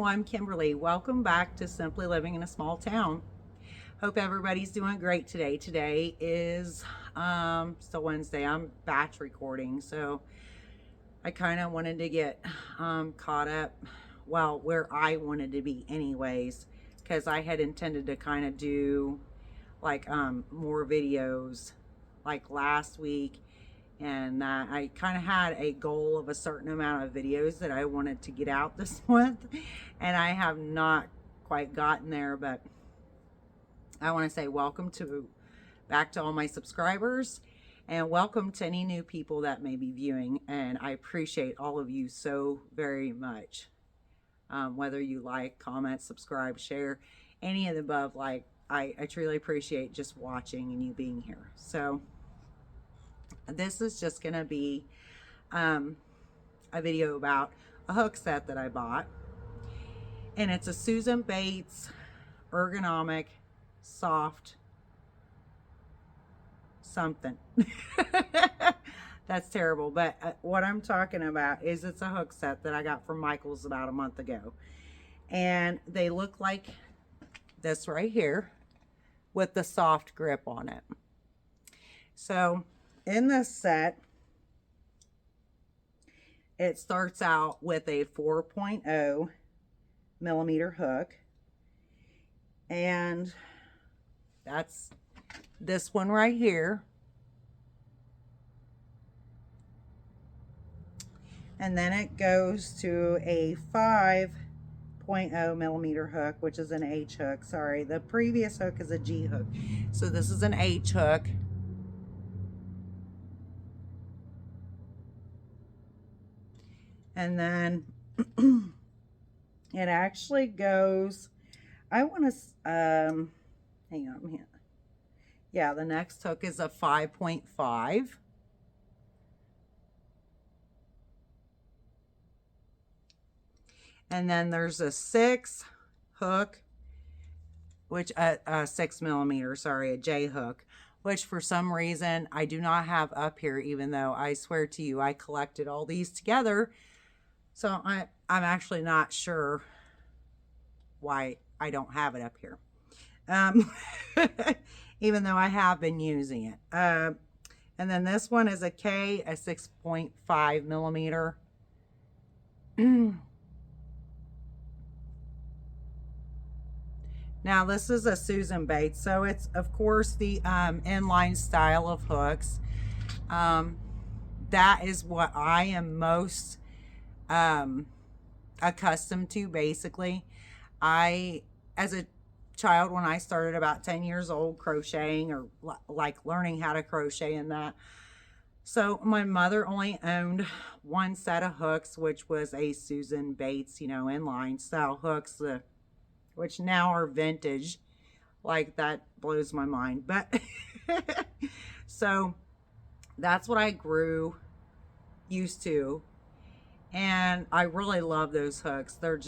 I'm Kimberly. Welcome back to Simply Living in a Small Town. Hope everybody's doing great today. Today is still Wednesday. I'm batch recording, so I kind of wanted to get caught up, well, where I wanted to be anyways, because I had intended to kind of do like more videos like last week, and I kind of had a goal of a certain amount of videos that I wanted to get out this month, and I have not quite gotten there. But I want to say welcome back to all my subscribers, and welcome to any new people that may be viewing, and I appreciate all of you so very much. Whether you like, comment, subscribe, share, any of the above, like I truly appreciate just watching and you being here. So this is just gonna be a video about a hook set that I bought, and it's a Susan Bates Ergonomic soft something. That's terrible, but what I'm talking about is it's a hook set that I got from Michael's about a month ago, and they look like this right here with the soft grip on it. So in this set, it starts out with a 4.0 millimeter hook, and that's this one right here. And then it goes to a 5.0 millimeter hook, which is an H hook. Sorry, the previous hook is a G hook. So this is an H hook. And then it actually goes, I want to, hang on here. Yeah, the next hook is a 5.5. And then there's a 6 hook, which a 6 millimeter, sorry, a J hook, which for some reason I do not have up here, even though I swear to you I collected all these together. So I'm actually not sure why I don't have it up here, even though I have been using it. And then this one is a K, a 6.5 millimeter. Now this is a Susan Bates, so it's of course the inline style of hooks. That is what I am most accustomed to. Basically, as a child, when I started about 10 years old crocheting, or like learning how to crochet and that, so my mother only owned one set of hooks, which was a Susan Bates, inline style hooks, which now are vintage. Like, that blows my mind. But so that's what I grew used to, and I really love those hooks. They're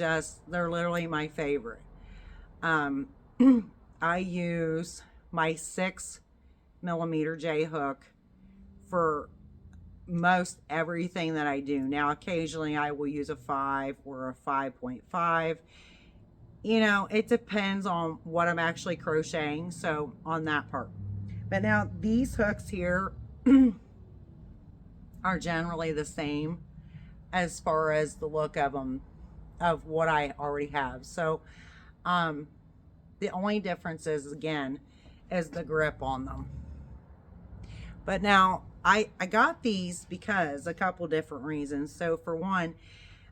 literally my favorite. I use my 6 millimeter J hook for most everything that I do. Now occasionally I will use a 5 or a 5.5. It depends on what I'm actually crocheting, so on that part. But now these hooks here are generally the same as far as the look of them, of what I already have. So the only difference is, again, is the grip on them. But now I got these because a couple different reasons. So for one,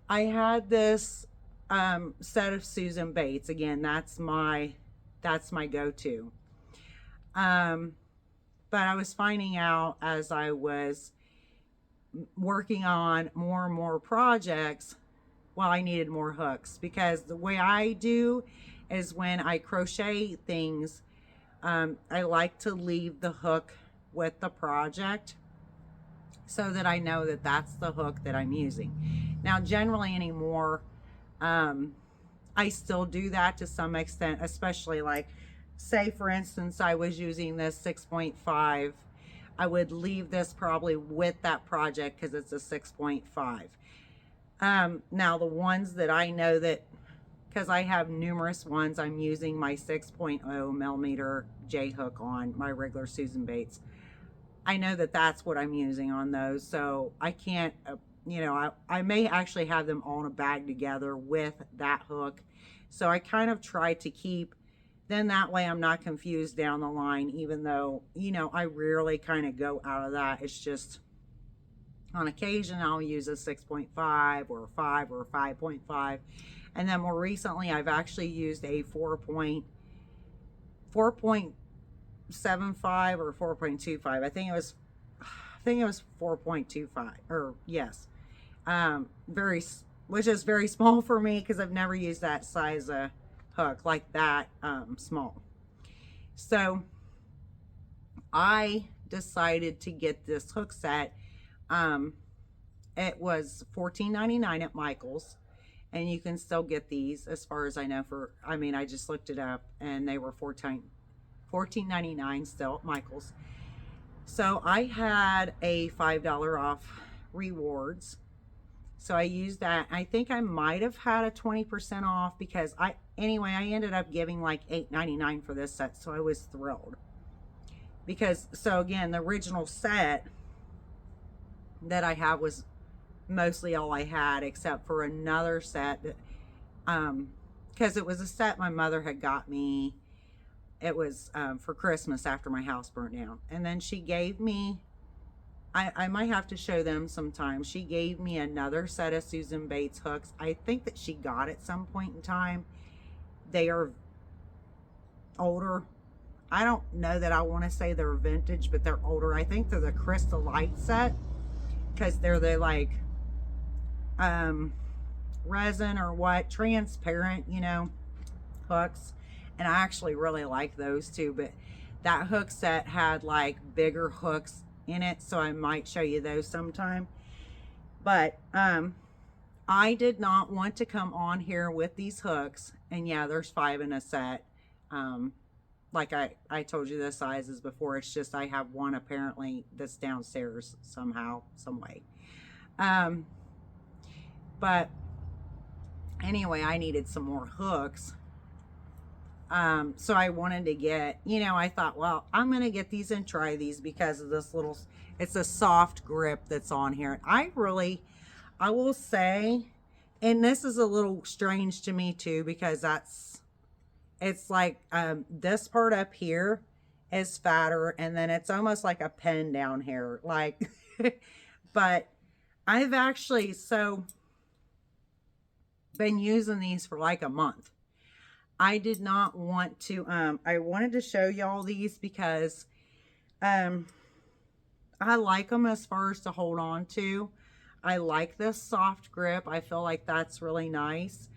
I had this set of Susan Bates. Again, that's my go-to. But I was finding out as I was working on more and more projects, well, I needed more hooks, because the way I do is when I crochet things, I like to leave the hook with the project so that I know that that's the hook that I'm using. Now, generally anymore, I still do that to some extent, especially like, say for instance, I was using this 6.5. I would leave this probably with that project because it's a 6.5. Now the ones that I know that because I have numerous ones I'm using my 6.0 millimeter J hook on my regular Susan Bates. I know that that's what I'm using on those, so I can't, you know, I may actually have them all in a bag together with that hook. So I kind of try to keep, then that way I'm not confused down the line, even though, you know, I rarely kind of go out of that. It's just on occasion I'll use a 6.5 or a 5 or a 5.5. And then more recently I've actually used a 4.75 or 4.25. I think it was 4.25, or yes. Very, which is very small for me because I've never used that size of hook like that, small. So I decided to get this hook set. It was $14.99 at Michael's, and you can still get these as far as I know for, I mean, I just looked it up and they were $14.99 still at Michael's. So I had a $5 off rewards. So I used that. I think I might have had a 20% off because I ended up giving like $8.99 for this set. So I was thrilled because, so again, the original set that I have was mostly all I had, except for another set that, because it was a set my mother had got me. It was for Christmas after my house burnt down. And then she gave me, I might have to show them sometime. She gave me another set of Susan Bates hooks. I think that she got at some point in time. They are older. I don't know that I want to say they're vintage, but they're older. I think they're the Crystal Light set because they're the like resin or what, transparent, you know, hooks. And I actually really like those too, but that hook set had like bigger hooks in it, so I might show you those sometime. But I did not want to come on here with these hooks, and yeah, there's 5 in a set. Like I told you the sizes before. It's just I have one apparently that's downstairs somehow, some way. But anyway, I needed some more hooks. So I wanted to get, you know, I thought, well, I'm going to get these and try these because of this little, it's a soft grip that's on here. I will say, and this is a little strange to me too, because it's like, this part up here is fatter, and then it's almost like a pen down here, like, but I've actually, been using these for like a month. I did not want to, I wanted to show y'all these because, I like them as far as to hold on to. I like this soft grip. I feel like that's really nice.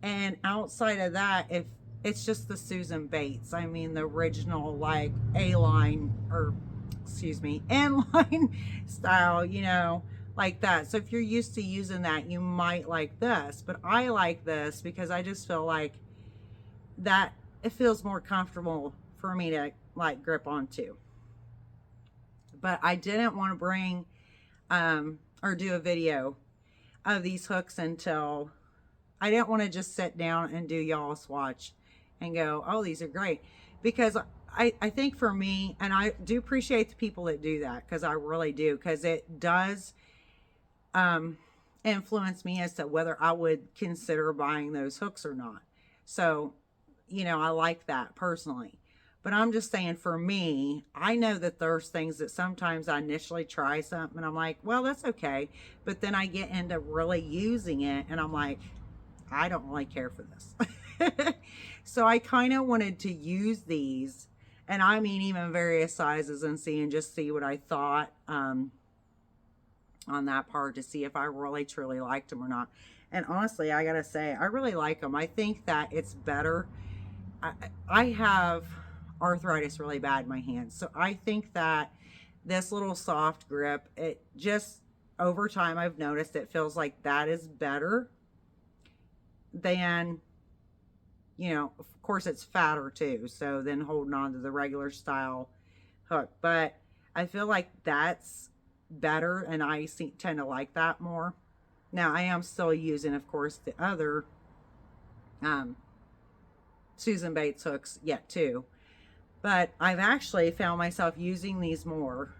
And outside of that, if it's just the Susan Bates, I mean, the original like A-line, or excuse me, N-line style, you know, like that. So if you're used to using that, you might like this, but I like this because I just feel like that it feels more comfortable for me to like grip onto. But I didn't want to bring or do a video of these hooks until I didn't want to just sit down and do y'all swatch and go, oh, these are great, because I think for me, and I do appreciate the people that do that, because I really do, because it does influence me as to whether I would consider buying those hooks or not. So, you know, I like that personally. But I'm just saying, for me, I know that there's things that sometimes I initially try something and I'm like, well, that's okay. But then I get into really using it and I'm like, I don't really care for this. So I kind of wanted to use these, and I mean even various sizes, and see what I thought on that part, to see if I really truly liked them or not. And honestly, I gotta say, I really like them. I think that it's better. I have arthritis really bad in my hands, so I think that this little soft grip, it just, over time I've noticed it feels like that is better than, you know, of course it's fatter too, so then holding on to the regular style hook, but I feel like that's better, and I tend to like that more. Now I am still using, of course, the other um, Susan Bates hooks yet too, but I've actually found myself using these more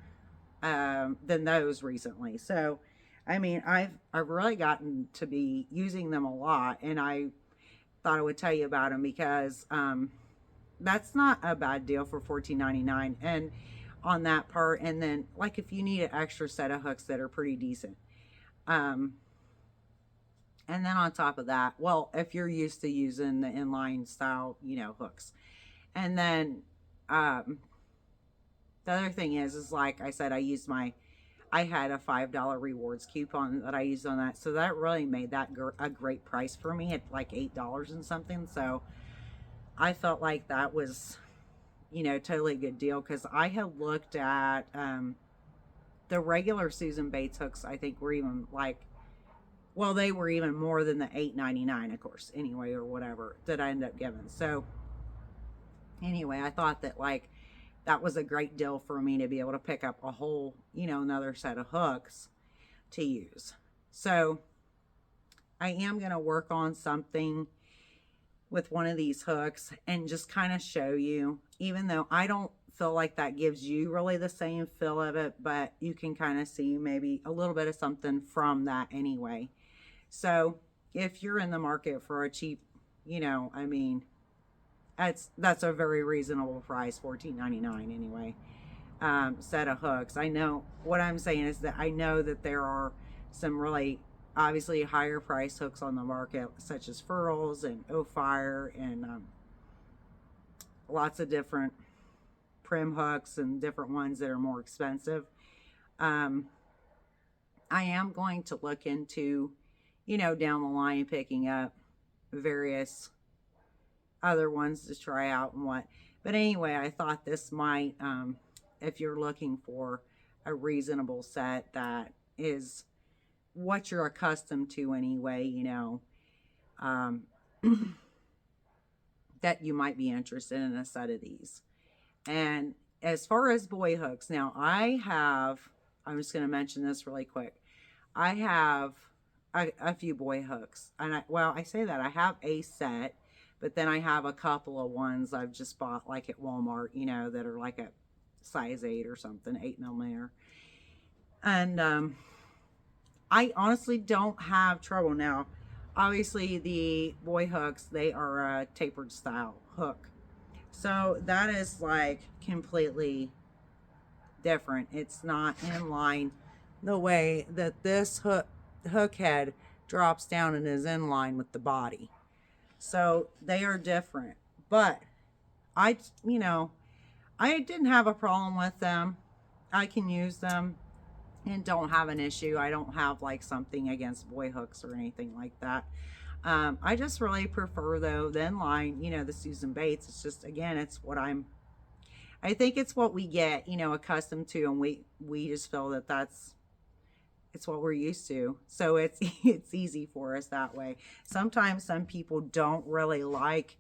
than those recently. So, I mean, I've really gotten to be using them a lot, and I thought I would tell you about them because that's not a bad deal for $14.99, and on that part. And then, like, if you need an extra set of hooks that are pretty decent, um, and then on top of that, well, if you're used to using the inline style, hooks, and then um, the other thing is like I said, I had a $5 rewards coupon that I used on that. So that really made that a great price for me at like $8 and something. So I felt like that was, totally a good deal, because I had looked at the regular Susan Bates hooks. I think were even like, well, they were even more than the $8.99, of course, anyway, or whatever that I ended up giving. So anyway, I thought that like that was a great deal for me to be able to pick up a whole, another set of hooks to use. So I am going to work on something with one of these hooks and just kind of show you, even though I don't feel like that gives you really the same feel of it, but you can kind of see maybe a little bit of something from that anyway. So if you're in the market for a cheap, I mean, that's a very reasonable price, $14.99 anyway. Set of hooks. I know what I'm saying is that I know that there are some really obviously higher price hooks on the market, such as Furls and O-Fire and lots of different prim hooks and different ones that are more expensive. Um, I am going to look into, down the line picking up various other ones to try out and what. But anyway, I thought this might, if you're looking for a reasonable set that is what you're accustomed to anyway, um, that you might be interested in a set of these. And as far as boy hooks, now I'm just going to mention this really quick. I have a few boy hooks, and I say that I have a set, but then I have a couple of ones I've just bought like at Walmart, that are like a size 8 or something, 8mm. And I honestly don't have trouble now. Obviously, the boy hooks, they are a tapered style hook. So that is like completely different. It's not in line the way that this hook head drops down and is in line with the body. So they are different. But I, I didn't have a problem with them. I can use them and don't have an issue. I don't have like something against boy hooks or anything like that. I just really prefer though the inline, the Susan Bates. It's just, again, it's what I think it's what we get, accustomed to, and we just feel that it's what we're used to. So it's it's easy for us that way. Sometimes some people don't really like,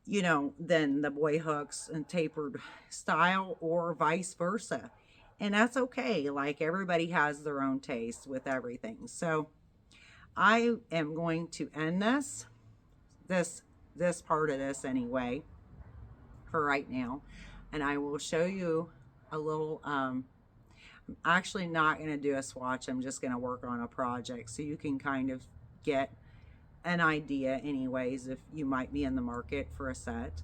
then the boy hooks and tapered style, or vice versa. And that's okay. Like, everybody has their own taste with everything. So I am going to end this part of this anyway for right now, and I will show you a little I'm actually not going to do a swatch. I'm just going to work on a project so you can kind of get an idea anyways if you might be in the market for a set.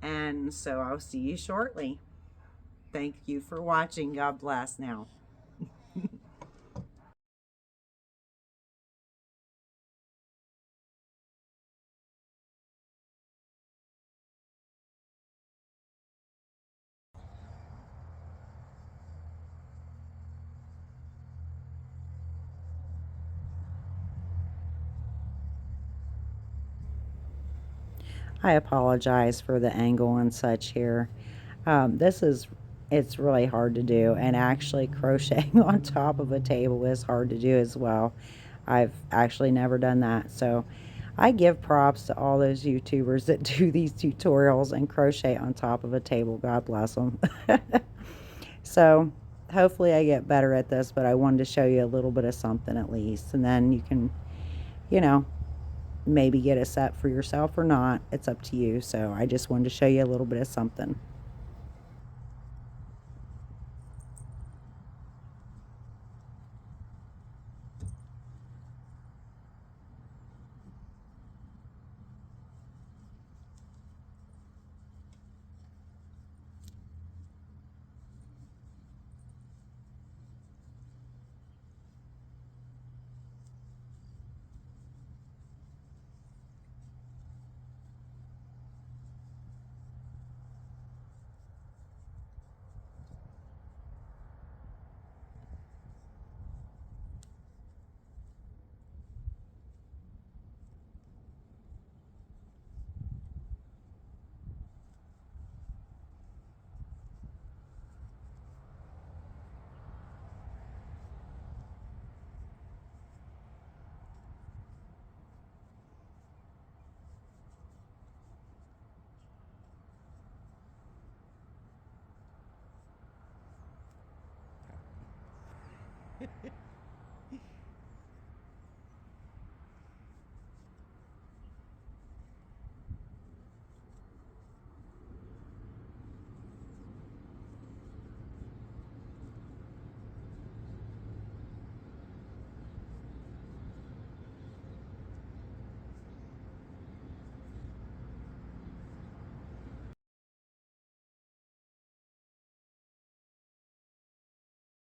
And so I'll see you shortly. Thank you for watching. God bless now. I apologize for the angle and such here. It's really hard to do, and actually crocheting on top of a table is hard to do as well. I've actually never done that, so I give props to all those YouTubers that do these tutorials and crochet on top of a table. God bless them. So hopefully I get better at this, but I wanted to show you a little bit of something at least, and then you can, you know, maybe get a set for yourself or not. It's up to you. So I just wanted to show you a little bit of something.